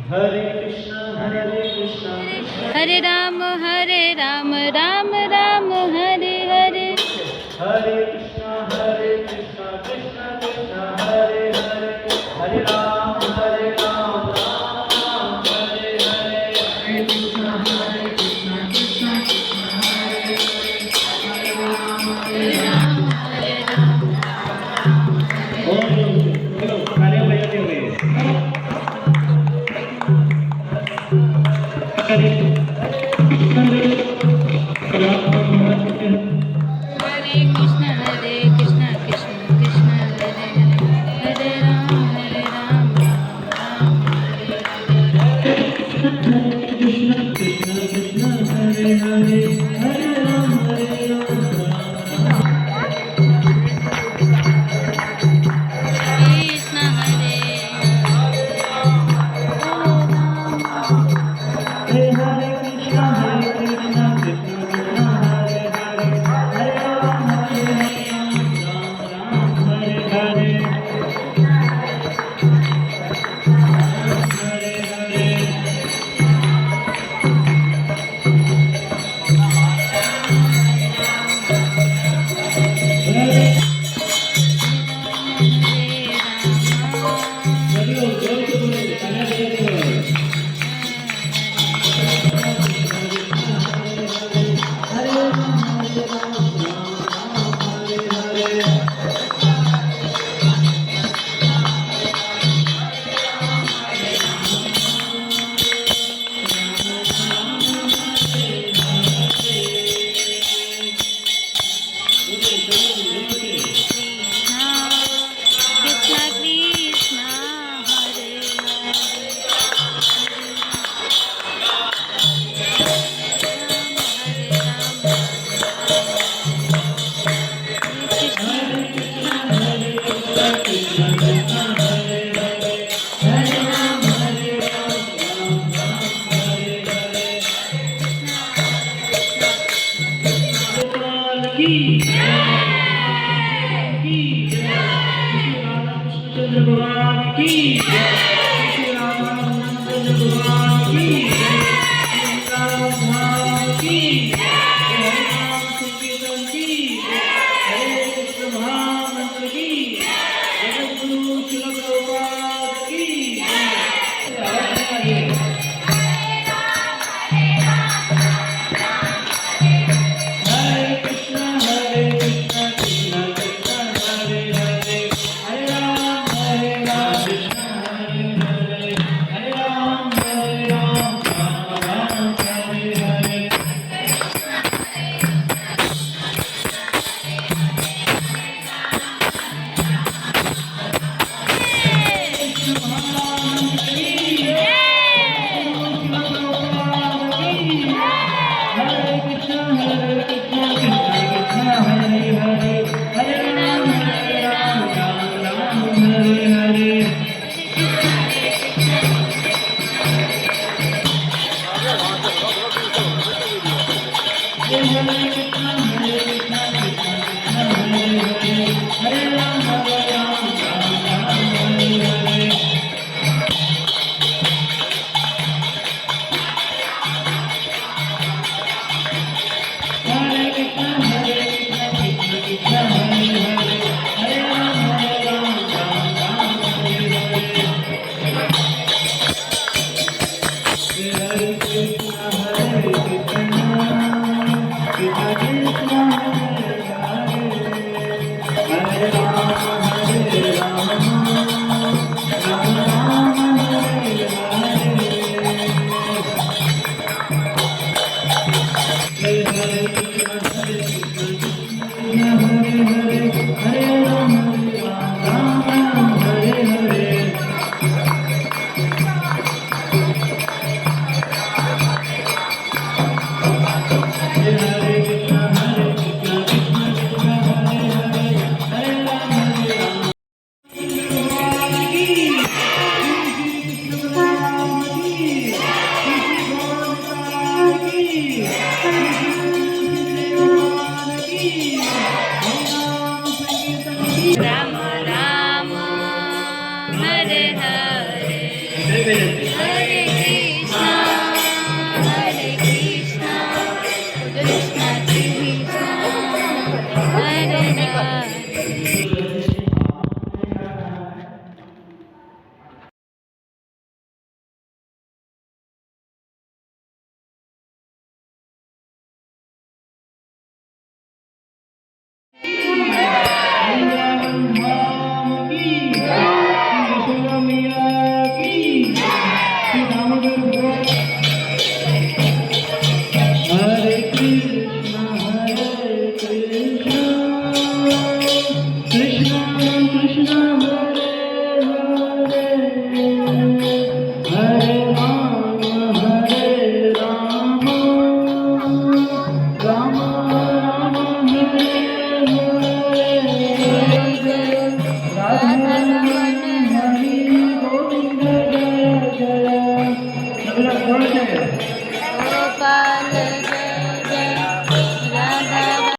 हरे कृष्णा हरे राम राम राम हरे हरे। हरे कृष्णा कृष्णा कृष्णा हरे हरे, हरे राम राम राम हरे हरे। हरे कृष्णा कृष्णा कृष्णा हरे हरे, हरे राम हरे राम। चलो तालियां बजाते हुए हरे कृष्ण कृष्ण कृष्ण हरे हरे, हरे राम राम हरे कृष्ण कृष्ण कृष्ण हरे हरे, हरे राम कृष्ण हरे हरे हरे कृष्ण कृष्ण कृष्ण हरे हरे, हरे राम राम हरे हरे, हरे हरे। चलो जोर से बोलो, तालियां बजाते हुए हरे हरे। कृष्ण कृष्ण हरे हरे, भगवान की श्री रामचंद्र भगवान की श्री राम धाम की हरे नाम संकीर्तन की हरे कृष्ण महामंत्र की जगत गुरु शिल प्रभुपाद की हरे कृष्ण कृष्ण कृष्ण हरे हरे, हरे राम कृष्ण हरे हरे, हरे राम राम राम हरे हरे। हरे कृष्ण कृष्ण कृष्ण हरे हरे, हरे राम राम हरे हरे। हरे कृष्ण कृष्ण कृष्ण हरे हरे, हरे राम राम हरे हरे। हरे कृष्ण कृष्ण कृष्ण हरे हरे, हरे राम राम हरे हरे। हरे कृष्ण कृष्ण कृष्ण हरे हरे, हरे राम राम राम हरे हरे। हरे हरे कृष्ण हरे हरे, हरे राम राम हरे हरे। हरे हरे कृष्ण कृष्ण कृष्ण हरे हरे, हरे राम भगवान की श्री कृष्ण भगवान की श्री भगवान की भगवान की हरे नाम संकीर्तन की राम राम हरे हरे, जय जय जय। हरे